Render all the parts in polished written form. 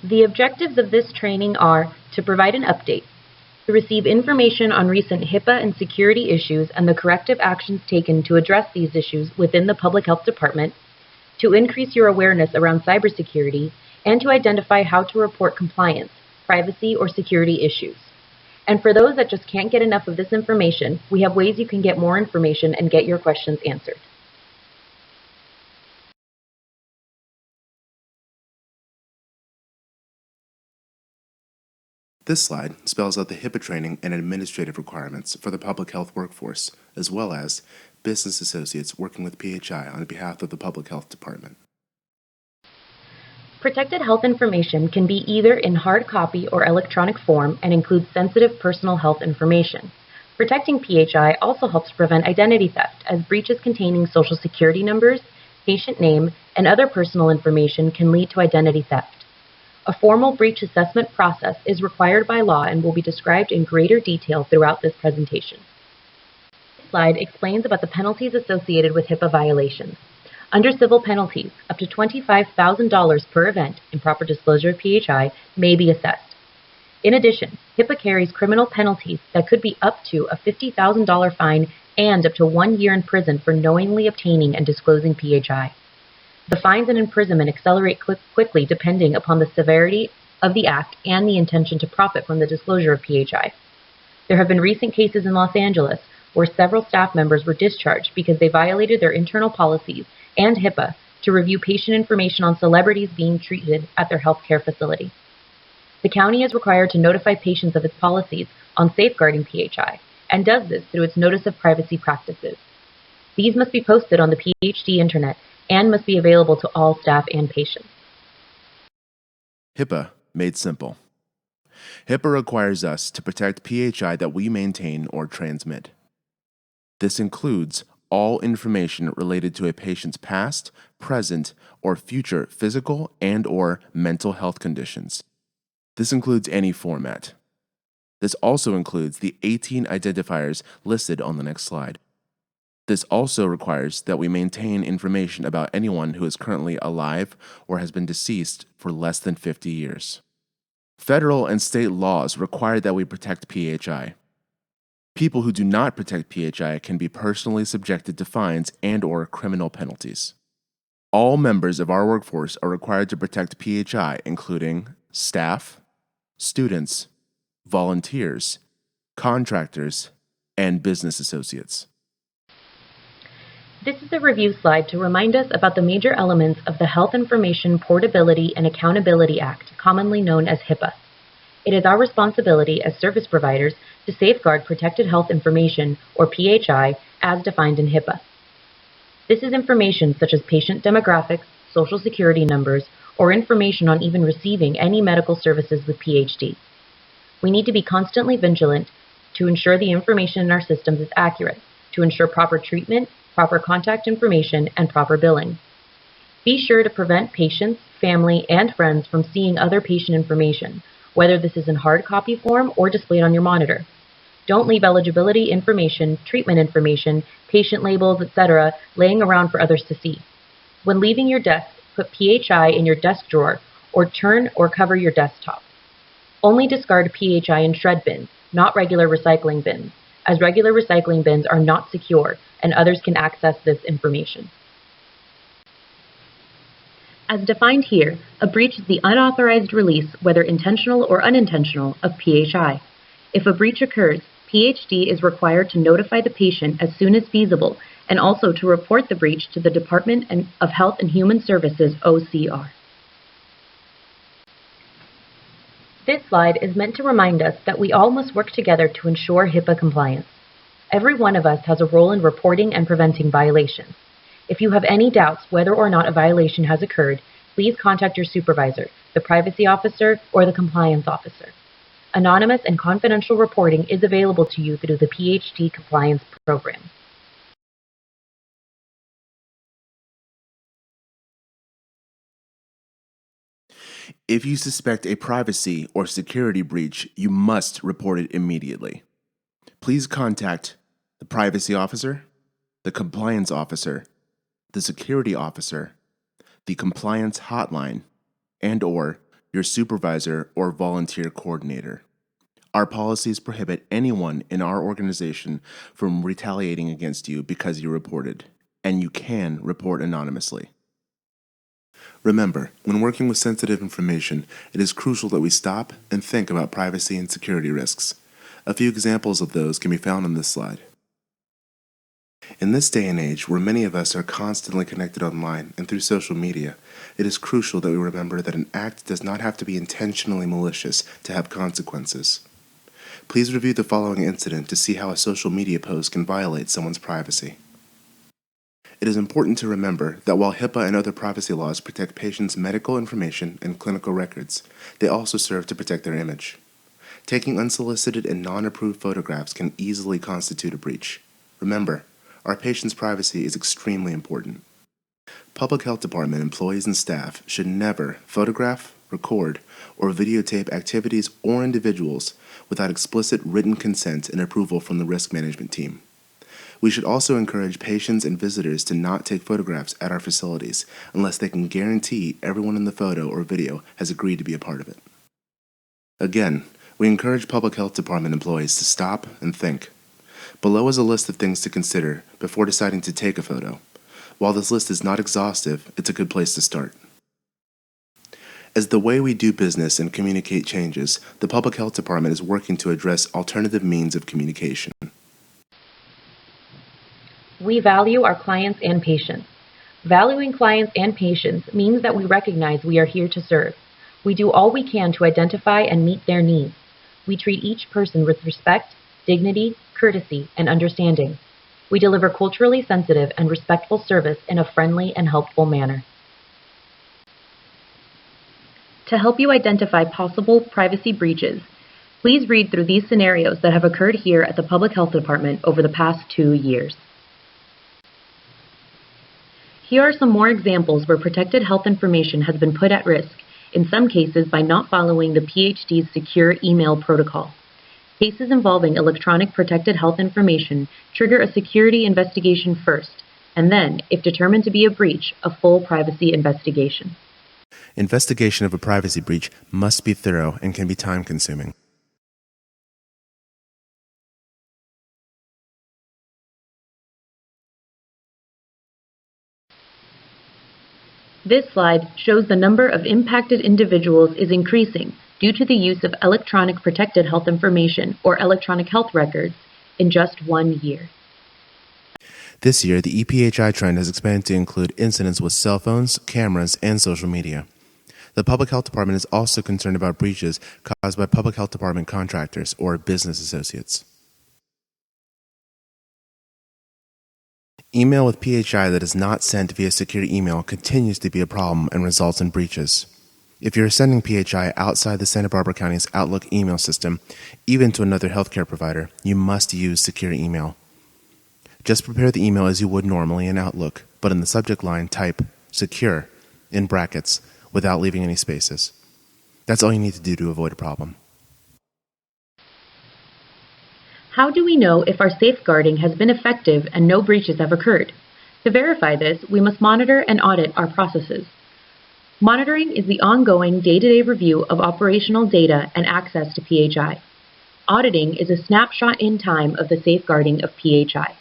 The objectives of this training are to provide an update, to receive information on recent HIPAA and security issues and the corrective actions taken to address these issues within the Public Health Department, to increase your awareness around cybersecurity, and to identify how to report compliance, privacy, or security issues. And for those that just can't get enough of this information, we have ways you can get more information and get your questions answered. This slide spells out the HIPAA training and administrative requirements for the public health workforce, as well as business associates working with PHI on behalf of the Public Health Department. Protected health information can be either in hard copy or electronic form and includes sensitive personal health information. Protecting PHI also helps prevent identity theft, as breaches containing social security numbers, patient name, and other personal information can lead to identity theft. A formal breach assessment process is required by law and will be described in greater detail throughout this presentation. This slide explains about the penalties associated with HIPAA violations. Under civil penalties, up to $25,000 per event, improper disclosure of PHI, may be assessed. In addition, HIPAA carries criminal penalties that could be up to a $50,000 fine and up to 1 year in prison for knowingly obtaining and disclosing PHI. The fines and imprisonment accelerate quickly depending upon the severity of the act and the intention to profit from the disclosure of PHI. There have been recent cases in Los Angeles where several staff members were discharged because they violated their internal policies and HIPAA to review patient information on celebrities being treated at their healthcare facility. The county is required to notify patients of its policies on safeguarding PHI and does this through its Notice of Privacy Practices. These must be posted on the PhD Internet and must be available to all staff and patients. HIPAA made simple. HIPAA requires us to protect PHI that we maintain or transmit. This includes all information related to a patient's past, present, or future physical and/or mental health conditions. This includes any format. This also includes the 18 identifiers listed on the next slide. This also requires that we maintain information about anyone who is currently alive or has been deceased for less than 50 years. Federal and state laws require that we protect PHI. People who do not protect PHI can be personally subjected to fines and/or criminal penalties. All members of our workforce are required to protect PHI, including staff, students, volunteers, contractors, and business associates. This is a review slide to remind us about the major elements of the Health Information Portability and Accountability Act, commonly known as HIPAA. It is our responsibility as service providers to safeguard protected health information, or PHI, as defined in HIPAA. This is information such as patient demographics, social security numbers, or information on even receiving any medical services with PhD. We need to be constantly vigilant to ensure the information in our systems is accurate, to ensure proper treatment, proper contact information, and proper billing. Be sure to prevent patients, family, and friends from seeing other patient information, whether this is in hard copy form or displayed on your monitor. Don't leave eligibility information, treatment information, patient labels, etc. laying around for others to see. When leaving your desk, put PHI in your desk drawer or turn or cover your desktop. Only discard PHI in shred bins, not regular recycling bins, as regular recycling bins are not secure and others can access this information. As defined here, a breach is the unauthorized release, whether intentional or unintentional, of PHI. If a breach occurs, PhD is required to notify the patient as soon as feasible and also to report the breach to the Department of Health and Human Services, OCR. This slide is meant to remind us that we all must work together to ensure HIPAA compliance. Every one of us has a role in reporting and preventing violations. If you have any doubts whether or not a violation has occurred, please contact your supervisor, the privacy officer, or the compliance officer. Anonymous and confidential reporting is available to you through the PhD compliance program. If you suspect a privacy or security breach, you must report it immediately. Please contact the privacy officer, the compliance officer, the security officer, the compliance hotline, and/or your supervisor, or volunteer coordinator. Our policies prohibit anyone in our organization from retaliating against you because you reported, and you can report anonymously. Remember, when working with sensitive information, it is crucial that we stop and think about privacy and security risks. A few examples of those can be found on this slide. In this day and age, where many of us are constantly connected online and through social media, it is crucial that we remember that an act does not have to be intentionally malicious to have consequences. Please review the following incident to see how a social media post can violate someone's privacy. It is important to remember that while HIPAA and other privacy laws protect patients' medical information and clinical records, they also serve to protect their image. Taking unsolicited and non-approved photographs can easily constitute a breach. Remember, our patients' privacy is extremely important. Public Health Department employees and staff should never photograph, record, or videotape activities or individuals without explicit written consent and approval from the risk management team. We should also encourage patients and visitors to not take photographs at our facilities unless they can guarantee everyone in the photo or video has agreed to be a part of it. Again, we encourage Public Health Department employees to stop and think. Below is a list of things to consider before deciding to take a photo. While this list is not exhaustive, it's a good place to start. As the way we do business and communicate changes, the Public Health Department is working to address alternative means of communication. We value our clients and patients. Valuing clients and patients means that we recognize we are here to serve. We do all we can to identify and meet their needs. We treat each person with respect, dignity, courtesy, and understanding. We deliver culturally sensitive and respectful service in a friendly and helpful manner. To help you identify possible privacy breaches, please read through these scenarios that have occurred here at the Public Health Department over the past 2 years. Here are some more examples where protected health information has been put at risk, in some cases by not following the PHD's secure email protocol. Cases involving electronic protected health information trigger a security investigation first, and then, if determined to be a breach, a full privacy investigation. Investigation of a privacy breach must be thorough and can be time-consuming. This slide shows the number of impacted individuals is increasing due to the use of electronic protected health information, or electronic health records, in just 1 year. This year, the EPHI trend has expanded to include incidents with cell phones, cameras, and social media. The Public Health Department is also concerned about breaches caused by Public Health Department contractors or business associates. Email with PHI that is not sent via secure email continues to be a problem and results in breaches. If you're sending PHI outside the Santa Barbara County's Outlook email system, even to another healthcare provider, you must use secure email. Just prepare the email as you would normally in Outlook, but in the subject line type secure in brackets without leaving any spaces. That's all you need to do to avoid a problem. How do we know if our safeguarding has been effective and no breaches have occurred? To verify this, we must monitor and audit our processes. Monitoring is the ongoing day-to-day review of operational data and access to PHI. Auditing is a snapshot in time of the safeguarding of PHI.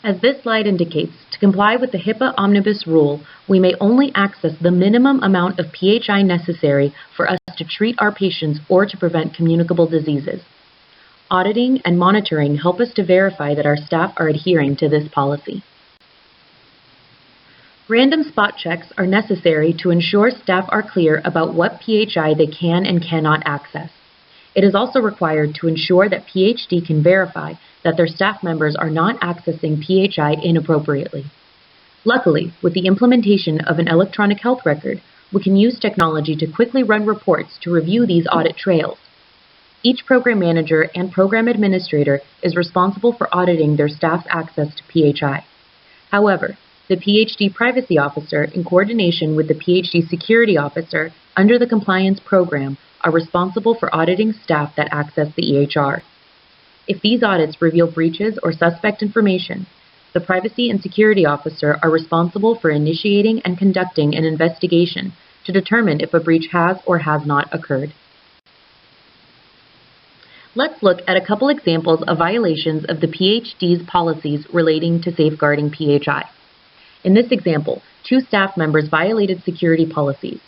As this slide indicates, to comply with the HIPAA Omnibus Rule, we may only access the minimum amount of PHI necessary for us to treat our patients or to prevent communicable diseases. Auditing and monitoring help us to verify that our staff are adhering to this policy. Random spot checks are necessary to ensure staff are clear about what PHI they can and cannot access. It is also required to ensure that PHD can verify that their staff members are not accessing PHI inappropriately. Luckily, with the implementation of an electronic health record, we can use technology to quickly run reports to review these audit trails. Each program manager and program administrator is responsible for auditing their staff's access to PHI. However, the PhD Privacy Officer, in coordination with the PhD Security Officer under the compliance program, are responsible for auditing staff that access the EHR. If these audits reveal breaches or suspect information, the Privacy and Security Officer are responsible for initiating and conducting an investigation to determine if a breach has or has not occurred. Let's look at a couple examples of violations of the PhD's policies relating to safeguarding PHI. In this example, 2 staff members violated security policies.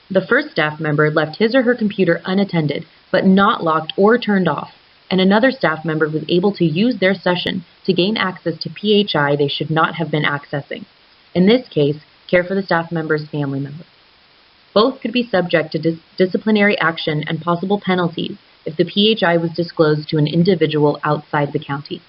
The first staff member left his or her computer unattended, but not locked or turned off, and another staff member was able to use their session to gain access to PHI they should not have been accessing. In this case, care for the staff member's family member. Both could be subject to disciplinary action and possible penalties if the PHI was disclosed to an individual outside the county.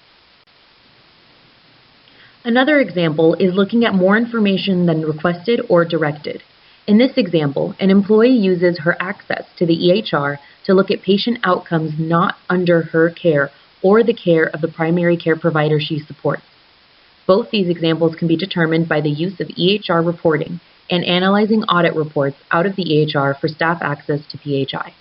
Another example is looking at more information than requested or directed. In this example, an employee uses her access to the EHR to look at patient outcomes not under her care or the care of the primary care provider she supports. Both these examples can be determined by the use of EHR reporting and analyzing audit reports out of the EHR for staff access to PHI.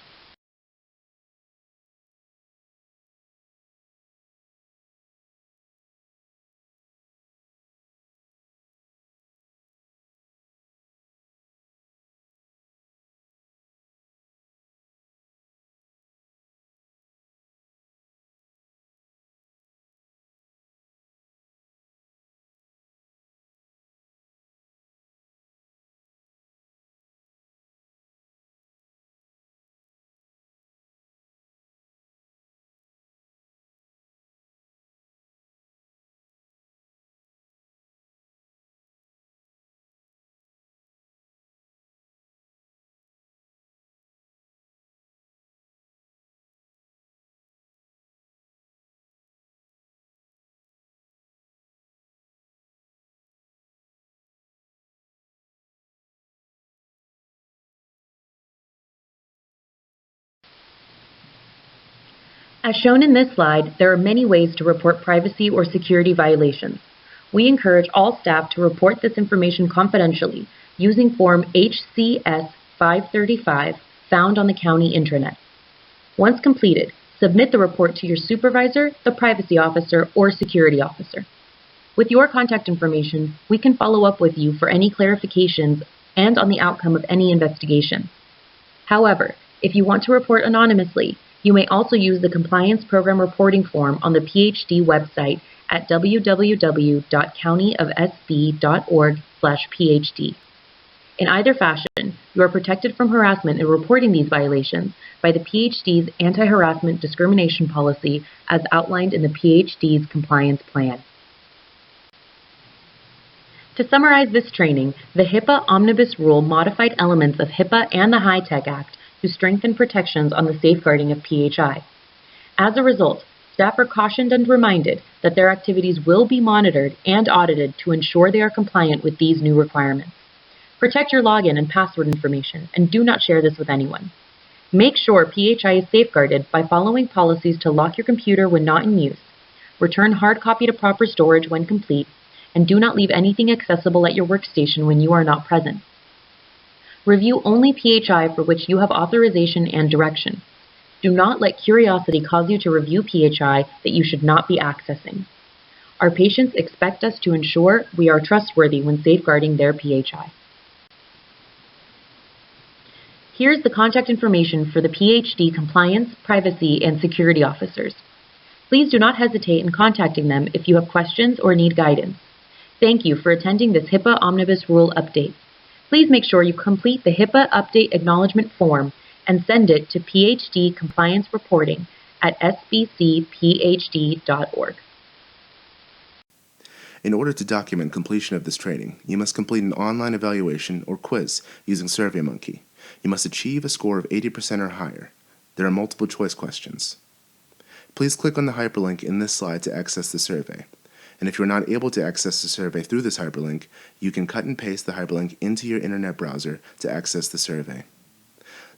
As shown in this slide, there are many ways to report privacy or security violations. We encourage all staff to report this information confidentially using Form HCS 535 found on the county intranet. Once completed, submit the report to your supervisor, the privacy officer, or security officer. With your contact information, we can follow up with you for any clarifications and on the outcome of any investigation. However, if you want to report anonymously, you may also use the Compliance Program Reporting Form on the PhD website at www.countyofsb.org/PhD. In either fashion, you are protected from harassment in reporting these violations by the PhD's anti-harassment discrimination policy as outlined in the PhD's compliance plan. To summarize this training, the HIPAA Omnibus Rule modified elements of HIPAA and the HITECH Act to strengthen protections on the safeguarding of PHI. As a result, staff are cautioned and reminded that their activities will be monitored and audited to ensure they are compliant with these new requirements. Protect your login and password information, and do not share this with anyone. Make sure PHI is safeguarded by following policies to lock your computer when not in use, return hard copy to proper storage when complete, and do not leave anything accessible at your workstation when you are not present. Review only PHI for which you have authorization and direction. Do not let curiosity cause you to review PHI that you should not be accessing. Our patients expect us to ensure we are trustworthy when safeguarding their PHI. Here's the contact information for the PhD compliance, privacy, and security officers. Please do not hesitate in contacting them if you have questions or need guidance. Thank you for attending this HIPAA Omnibus Rule update. Please make sure you complete the HIPAA Update Acknowledgement Form and send it to PhD Compliance Reporting at sbcphd.org. In order to document completion of this training, you must complete an online evaluation or quiz using SurveyMonkey. You must achieve a score of 80% or higher. There are multiple choice questions. Please click on the hyperlink in this slide to access the survey. And if you're not able to access the survey through this hyperlink, you can cut and paste the hyperlink into your internet browser to access the survey.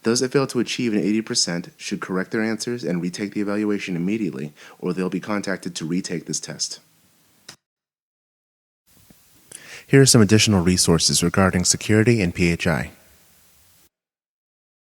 Those that fail to achieve an 80% should correct their answers and retake the evaluation immediately, or they'll be contacted to retake this test. Here are some additional resources regarding security and PHI.